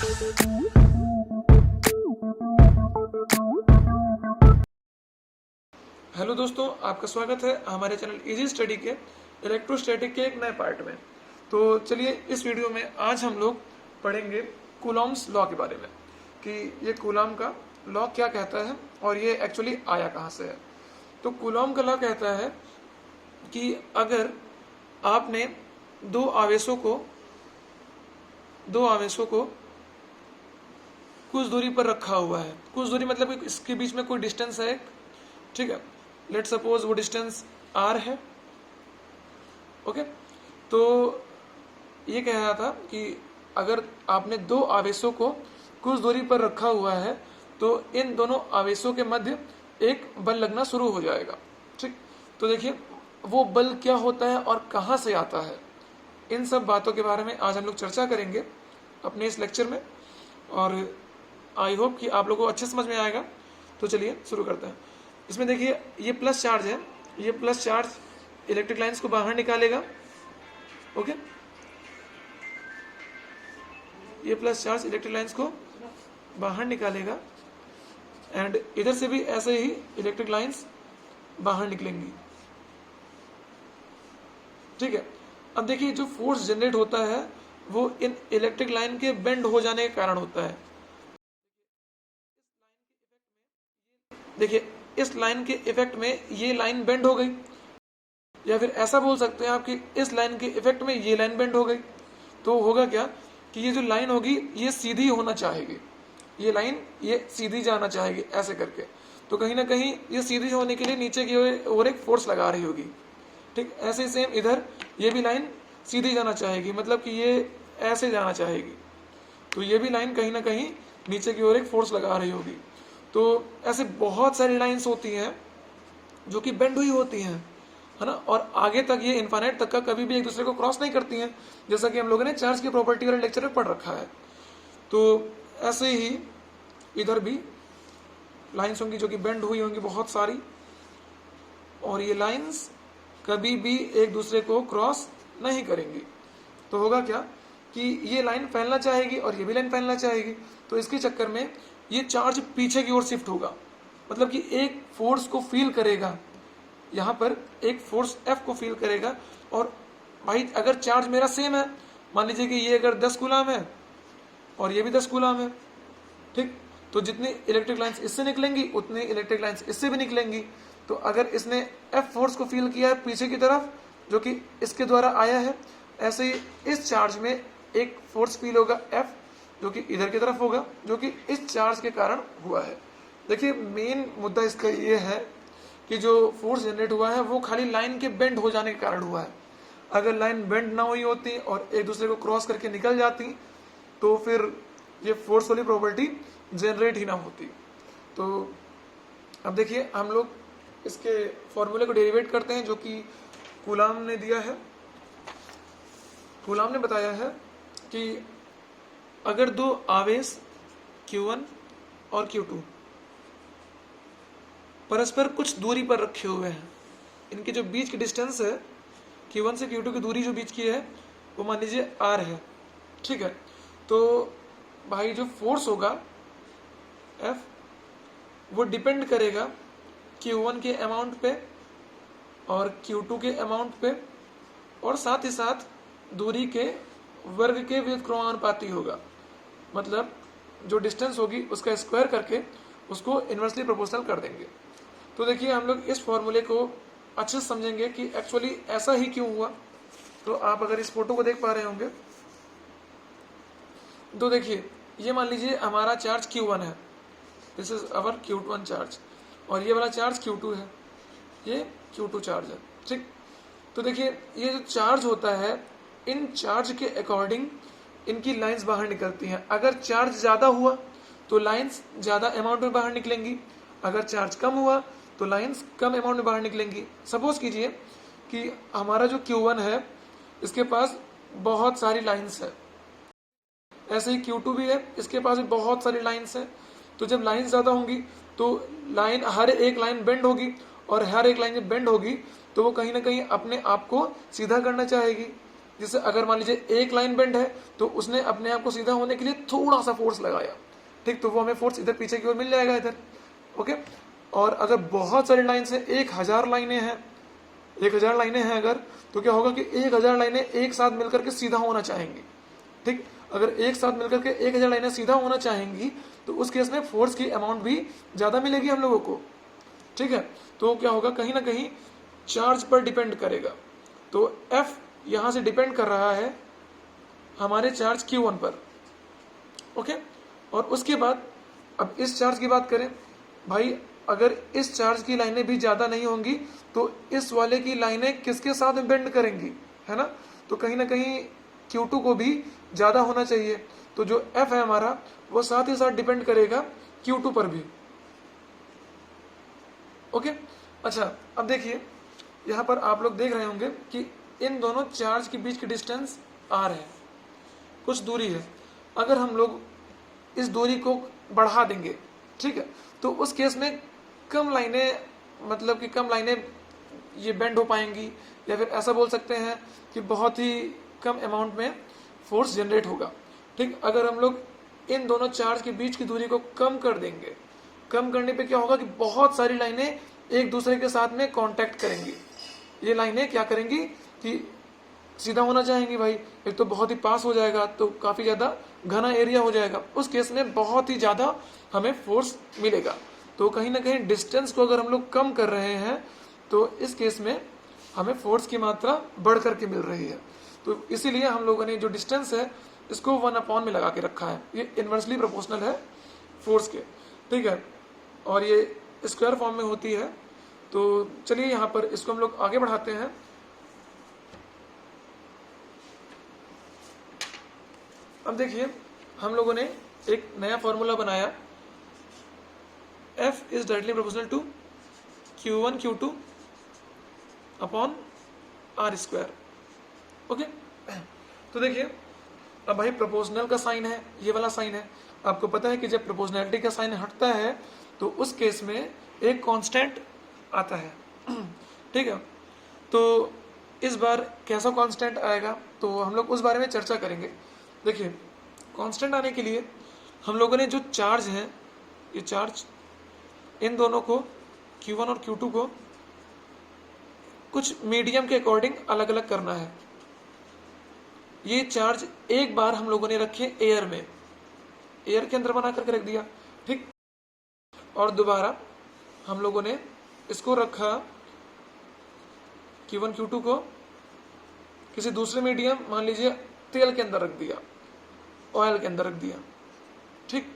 Hello दोस्तों, आपका स्वागत है हमारे चैनल इजी स्टडी के इलेक्ट्रोस्टैटिक के एक नए पार्ट में। तो चलिए, इस वीडियो में आज हम लोग पढ़ेंगे कूलॉम्स लॉ के बारे में कि ये कूलॉम का लॉ क्या कहता है और ये एक्चुअली आया कहाँ से है। तो कूलॉम का लॉ कहता है कि अगर आपने दो आवेशों को कुछ दूरी पर रखा हुआ है, कुछ दूरी मतलब कि इसके बीच में कोई डिस्टेंस है एक, ठीक है। लेट सपोज वो डिस्टेंस r है, ओके। तो ये कह रहा था कि अगर आपने दो आवेशों को कुछ दूरी पर रखा हुआ है तो इन दोनों आवेशों के मध्य एक बल लगना शुरू हो जाएगा, ठीक। तो देखिए, वो बल क्या होता है और कहाँ से आता है, इन सब बातों के बारे में आज हम लोग चर्चा करेंगे अपने इस लेक्चर में, और आई होप कि आप लोगों को अच्छे समझ में आएगा। तो चलिए शुरू करते हैं। इसमें देखिए, ये प्लस चार्ज है, ये प्लस चार्ज इलेक्ट्रिक लाइंस को बाहर निकालेगा, ओके। ये प्लस चार्ज इलेक्ट्रिक लाइंस को बाहर निकालेगा एंड इधर से भी ऐसे ही इलेक्ट्रिक लाइंस बाहर निकलेंगी, ठीक है। अब देखिए, जो फोर्स जनरेट होता है वो इन इलेक्ट्रिक लाइन के बेंड हो जाने के कारण होता है। देखिए, इस लाइन के इफेक्ट में ये लाइन बेंड हो गई, या फिर ऐसा बोल सकते हैं आप कि इस लाइन के इफेक्ट में ये लाइन बेंड हो गई। तो होगा क्या कि ये जो लाइन होगी ये सीधी होना चाहेगी, ये लाइन ये सीधी जाना चाहेगी ऐसे करके। तो कहीं ना कहीं ये सीधी होने के लिए नीचे की ओर एक फोर्स लगा रही होगी, ठीक। ऐसे सेम इधर ये भी लाइन सीधी जाना चाहेगी, मतलब कि ये ऐसे जाना चाहेगी, तो ये भी लाइन कहीं ना कहीं नीचे की ओर एक फोर्स लगा रही होगी। तो ऐसे बहुत सारी लाइंस होती हैं जो कि बेंड हुई होती हैं, है ना, और आगे तक ये इनफाइनाइट तक का कभी भी एक दूसरे को क्रॉस नहीं करती हैं, जैसा कि हम लोगों ने चार्ज की प्रॉपर्टी वाले लेक्चर में पढ़ रखा है। तो ऐसे ही इधर भी लाइंस होंगी जो कि बेंड हुई होंगी बहुत सारी, और ये लाइंस कभी भी एक दूसरे को क्रॉस नहीं करेंगी। तो होगा क्या कि ये लाइन फैलना चाहेगी और ये भी लाइन फैलना चाहेगी, तो इसके चक्कर में ये चार्ज पीछे की ओर शिफ्ट होगा, मतलब कि एक फोर्स को फील करेगा, यहाँ पर एक फोर्स F को फील करेगा। और भाई अगर चार्ज मेरा सेम है, मान लीजिए कि ये अगर 10 कूलाम है और ये भी 10 कूलाम है, ठीक, तो जितनी इलेक्ट्रिक लाइंस इससे निकलेंगी उतनी इलेक्ट्रिक लाइंस इससे भी निकलेंगी। तो अगर इसने F फोर्स को फील किया है पीछे की तरफ जो कि इसके द्वारा आया है, ऐसे ही इस चार्ज में एक फोर्स फील होगा F जो कि इधर की तरफ होगा, जो कि इस चार्ज के कारण हुआ है। देखिए, मेन मुद्दा इसका ये है कि जो फोर्स जनरेट हुआ है वो खाली लाइन के बेंड हो जाने के कारण हुआ है। अगर लाइन बेंड ना हुई होती और एक दूसरे को क्रॉस करके निकल जाती तो फिर ये फोर्स वाली प्रॉपर्टी जनरेट ही ना होती। तो अब देखिए, हम लोग इसके फॉर्मूले को डेरिवेट करते हैं जो कि कूलाम ने दिया है। कूलाम ने बताया है कि अगर दो आवेश Q1 और Q2 परस्पर कुछ दूरी पर रखे हुए हैं, इनके जो बीच की डिस्टेंस है Q1 से Q2 की दूरी जो बीच की है वो मान लीजिए R है, ठीक है। तो भाई जो फोर्स होगा F वो डिपेंड करेगा Q1 के अमाउंट पे और Q2 के अमाउंट पे, और साथ ही साथ दूरी के वर्ग के व्युत्क्रमानुपाती होगा, मतलब जो डिस्टेंस होगी उसका स्क्वायर करके उसको इन्वर्सली प्रोपोर्शनल कर देंगे। तो देखिए, हम लोग इस फॉर्मूले को अच्छे से समझेंगे कि एक्चुअली ऐसा ही क्यों हुआ। तो आप अगर इस फोटो को देख पा रहे होंगे तो देखिए, ये मान लीजिए हमारा चार्ज Q1 है, this is our Q1 charge, और ये वाला चार्ज Q2 है, ये Q2 चार्ज है, ठीक। तो देखिए, ये जो चार्ज होता है इन चार्ज के अकॉर्डिंग इनकी लाइंस बाहर निकलती हैं। अगर चार्ज ज़्यादा हुआ तो लाइंस ज़्यादा अमाउंट में बाहर निकलेंगी, अगर चार्ज कम हुआ तो लाइंस कम अमाउंट में बाहर निकलेंगी। सपोज कीजिए कि हमारा जो Q1 है इसके पास बहुत सारी लाइंस है, ऐसे ही Q2 भी है, इसके पास भी बहुत सारी लाइंस है। तो जब लाइंस ज़्यादा होंगी तो लाइन, हर एक लाइन बेंड होगी, और हर एक लाइन जब बेंड होगी तो वो कहीं ना कहीं अपने आप को सीधा करना चाहेगी, जैसे अगर मान लीजिए एक लाइन बेंड है तो उसने अपने आप को सीधा होने के लिए थोड़ा सा फोर्स लगाया, ठीक, तो वो हमें फोर्स इधर पीछे की ओर मिल जाएगा इधर, ओके। और अगर बहुत सारी लाइन से 1000 लाइनें हैं, 1000 लाइनें हैं अगर, तो क्या होगा कि 1000 लाइनें एक साथ मिलकर के सीधा होना चाहेंगी, ठीक। अगर एक साथ मिलकर के 1000 लाइनें सीधा होना चाहेंगी तो उस केस में फोर्स की अमाउंट भी ज्यादा मिलेगी हम लोगों को, ठीक है। तो क्या होगा, कहीं ना कहीं चार्ज पर डिपेंड करेगा। तो F यहां से डिपेंड कर रहा है हमारे चार्ज Q1 पर, ओके। और उसके बाद अब इस चार्ज की बात करें भाई, अगर इस चार्ज की लाइनें भी ज्यादा नहीं होंगी तो इस वाले की लाइनें किसके साथ बेंड करेंगी, है ना। तो कहीं ना कहीं Q2 को भी ज्यादा होना चाहिए, तो जो F है हमारा वो साथ ही साथ डिपेंड करेगा Q2 पर भी, ओके। अच्छा, अब देखिए यहां पर आप लोग देख रहे होंगे कि इन दोनों चार्ज के बीच की डिस्टेंस r है, कुछ दूरी है। अगर हम लोग इस दूरी को बढ़ा देंगे, ठीक है, तो उस केस में कम लाइनें, मतलब कि कम लाइनें ये बेंड हो पाएंगी, या फिर ऐसा बोल सकते हैं कि बहुत ही कम अमाउंट में फोर्स जनरेट होगा, ठीक। अगर हम लोग इन दोनों चार्ज के बीच की दूरी को कम कर देंगे, कम करने पे क्या होगा कि बहुत सारी लाइनें एक दूसरे के साथ में कांटेक्ट करेंगी। ये लाइनें क्या करेंगी कि सीधा होना चाहेंगी भाई, एक तो बहुत ही पास हो जाएगा तो काफी ज्यादा घना एरिया हो जाएगा, उस केस में बहुत ही ज्यादा हमें फोर्स मिलेगा। तो कहीं ना कहीं डिस्टेंस को अगर हम लोग कम कर रहे हैं तो इस केस में हमें फोर्स की मात्रा बढ़ करके मिल रही है। तो इसीलिए हम लोगों ने जो डिस्टेंस है इसको 1/, में लगा के रखा है, ये इनवर्सली प्रोपोर्शनल है फोर्स के, ठीक है। और ये स्क्वायर फॉर्म में होती है। तो चलिए यहाँ पर इसको हम लोग आगे बढ़ाते हैं। अब देखिए हम लोगों ने एक नया फॉर्मूला बनाया, F is directly proportional to Q1 Q2 upon R², okay. तो देखिए अब भाई प्रोपोर्शनल का साइन है, ये वाला साइन है, आपको पता है कि जब प्रोपोर्शनैलिटी का साइन हटता है तो उस केस में एक कांस्टेंट आता है, ठीक है। तो इस बार कैसा कांस्टेंट आएगा तो हम लोग उस बारे में चर्चा करेंगे। देखिए कांस्टेंट आने के लिए हम लोगों ने जो चार्ज है, ये चार्ज इन दोनों को Q1 और Q2 को कुछ मीडियम के अकॉर्डिंग अलग अलग करना है। ये चार्ज एक बार हम लोगों ने रखे एयर में, एयर के अंदर बना करके रख दिया, ठीक। और दोबारा हम लोगों ने इसको रखा Q1 Q2 को किसी दूसरे मीडियम, मान लीजिए तेल के अंदर रख दिया, ऑयल के अंदर रख दिया, ठीक।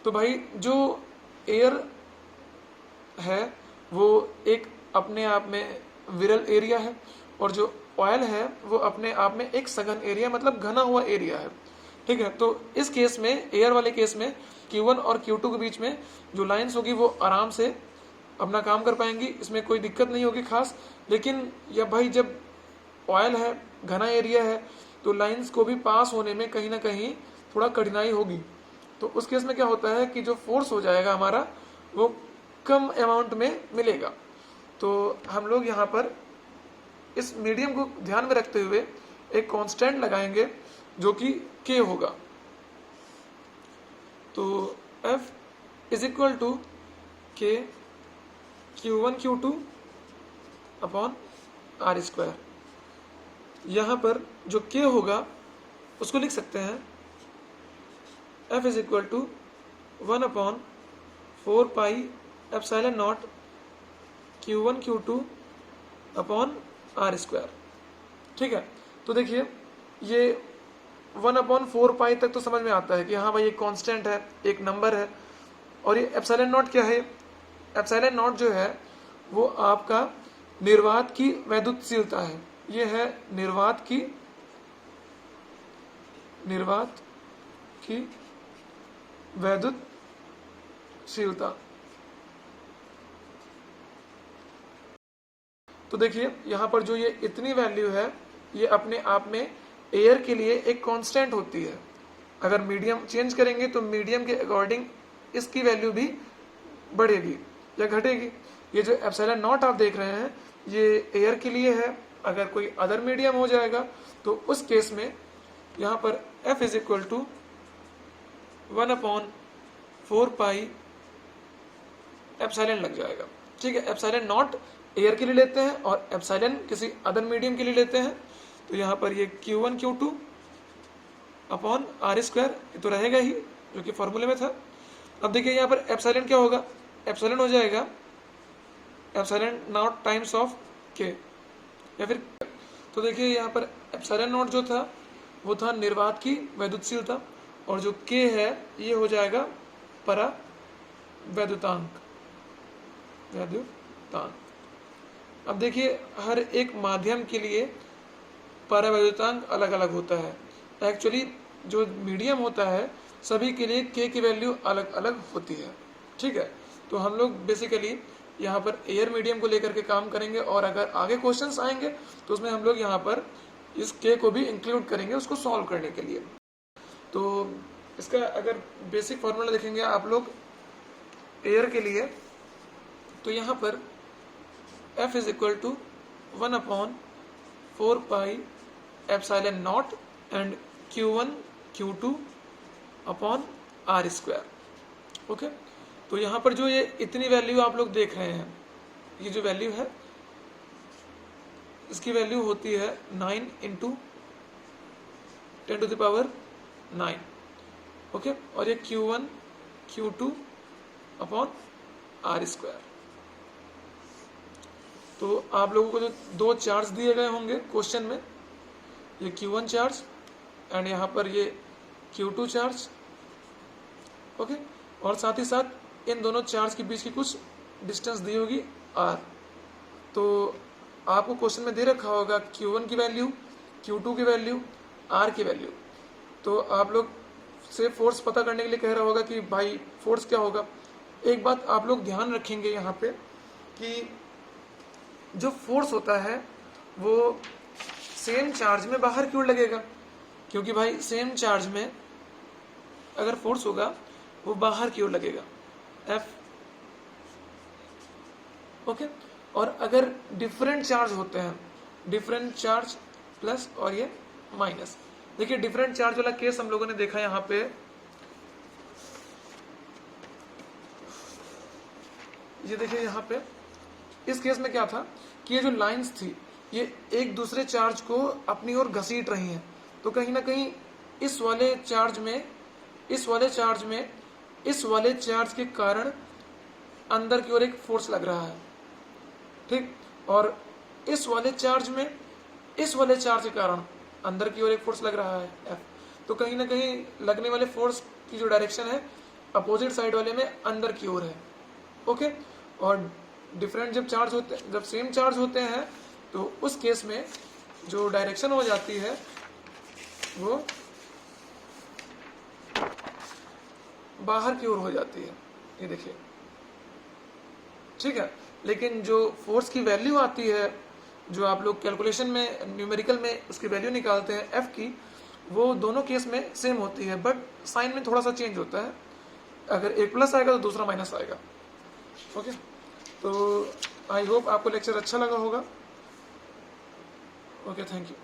तो भाई जो एयर है वो एक अपने आप में विरल एरिया है, और जो ऑयल है वो अपने आप में एक सघन एरिया, मतलब घना हुआ एरिया है, ठीक है। तो इस केस में, एयर वाले केस में Q1 और Q2 के बीच में जो लाइंस होगी वो आराम से अपना काम कर पाएंगी, इसमें कोई दिक्कत नहीं होगी खास। लेकिन या भाई जब ऑयल है, घना एरिया है, तो लाइंस को भी पास होने में कहीं ना कहीं थोड़ा कठिनाई होगी। तो उस केस में क्या होता है कि जो फोर्स हो जाएगा हमारा वो कम अमाउंट में मिलेगा। तो हम लोग यहाँ पर इस मीडियम को ध्यान में रखते हुए एक कांस्टेंट लगाएंगे जो कि K होगा। तो F is equal to K Q1 Q2 upon R²। यहाँ पर जो K होगा उसको लिख सकते हैं F is equal to 1/4πε0 Q1 Q2 upon R², ठीक है। तो देखिए ये 1/4π तक तो समझ में आता है कि हाँ भाई एक कांस्टेंट है, एक नंबर है। और ये ε0 क्या है? ε0 जो है वो आपका निर्वात की वैद्युतशीलता है। ये है निर्वात की वैद्युतशीलता। तो देखिए यहाँ पर जो ये इतनी वैल्यू है ये अपने आप में एयर के लिए एक कांस्टेंट होती है। अगर मीडियम चेंज करेंगे तो मीडियम के अकॉर्डिंग इसकी वैल्यू भी बढ़ेगी या घटेगी। ये जो ε0 आप देख रहे हैं ये एयर के लिए है अगर कोई अदर मीडियम हो जाएगा तो उस केस में यहाँ पर f is equal to 1/4 pi epsilon लग जाएगा। ठीक है, एप्सिलॉन नॉट एयर के लिए लेते हैं और एप्सिलॉन किसी अदर मीडियम के लिए लेते हैं। तो यहाँ पर ये Q1 Q2 upon R square तो रहेगा ही, जो कि फॉर्मूले में था। अब देखिए यहाँ पर एप्सिलॉन क्या होगा, एप्सिलॉन हो जाएगा एप्सिलॉन नॉट टाइम्स ऑफ के, या फिर तो देखिए यहाँ पर एप्सिलॉन नॉट जो था वो था निर्वात की वैद्युतशीलता, और जो के है ये हो जाएगा परा वैद्युतांक। अब देखिए हर एक माध्यम के लिए परावैद्युतांक अलग अलग होता है। एक्चुअली जो मीडियम होता है सभी के लिए के की वैल्यू अलग अलग होती है। ठीक है, तो हम लोग बेसिकली यहाँ पर एयर मीडियम को लेकर के काम करेंगे, और अगर आगे क्वेश्चंस आएंगे तो उसमें हम लोग यहाँ पर इस के को भी इंक्लूड करेंगे उसको सॉल्व करने के लिए। तो इसका अगर बेसिक फॉर्मूला देखेंगे आप लोग एयर के लिए, तो यहाँ पर F is equal to 1/4 pi epsilon nought and Q1 Q2 upon R square. Okay, तो यहाँ पर जो ये इतनी वैल्यू आप लोग देख रहे हैं, ये जो वैल्यू है इसकी वैल्यू होती है 9 × 10⁹ ओके, और ये Q1 Q2 upon R square. तो आप लोगों को जो दो चार्ज दिए गए होंगे क्वेश्चन में, ये Q1 चार्ज एंड यहाँ पर ये Q2 चार्ज। ओके, और साथ ही साथ इन दोनों चार्ज के बीच की कुछ डिस्टेंस दी होगी R। तो आपको क्वेश्चन में दे रखा होगा Q1 की वैल्यू, Q2 की वैल्यू, R की वैल्यू। तो आप लोग से फोर्स पता करने के लिए कह रहा होगा कि भाई फोर्स क्या होगा। एक बात आप लोग ध्यान रखेंगे यहाँ पे कि जो फोर्स होता है वो सेम चार्ज में बाहर की ओर लगेगा, क्योंकि भाई सेम चार्ज में अगर फोर्स होगा वो बाहर की ओर लगेगा F। ओके, और अगर डिफरेंट चार्ज होते हैं, डिफरेंट चार्ज प्लस और ये माइनस। देखिए डिफरेंट चार्ज वाला केस हम लोगों ने देखा यहाँ पे, ये देखिए यहाँ पे इस केस में क्या था कि ये जो लाइंस थी ये एक दूसरे चार्ज को अपनी ओर घसीट रही हैं। तो कहीं ना कहीं इस वाले चार्ज के कारण अंदर की ओर एक फोर्स लग रहा है। ठीक, और इस वाले चार्ज के कारण अंदर की ओर एक फोर्स लग रहा है F। तो कहीं ना कहीं लगने वाले फोर्स की जो डायरेक्शन है अपोजिट साइड वाले में अंदर की ओर है। ओके, और डिफरेंट जब सेम चार्ज होते हैं तो उस केस में जो डायरेक्शन हो जाती है वो बाहर की ओर हो जाती है, ये देखिए। ठीक है, लेकिन जो फोर्स की वैल्यू आती है, जो आप लोग कैलकुलेशन में न्यूमेरिकल में उसकी वैल्यू निकालते हैं F की, वो दोनों केस में सेम होती है, बट साइन में थोड़ा सा चेंज होता है। अगर एक प्लस आएगा तो दूसरा माइनस आएगा। ओके, तो आई होप आपको लेक्चर अच्छा लगा होगा। Okay, thank you.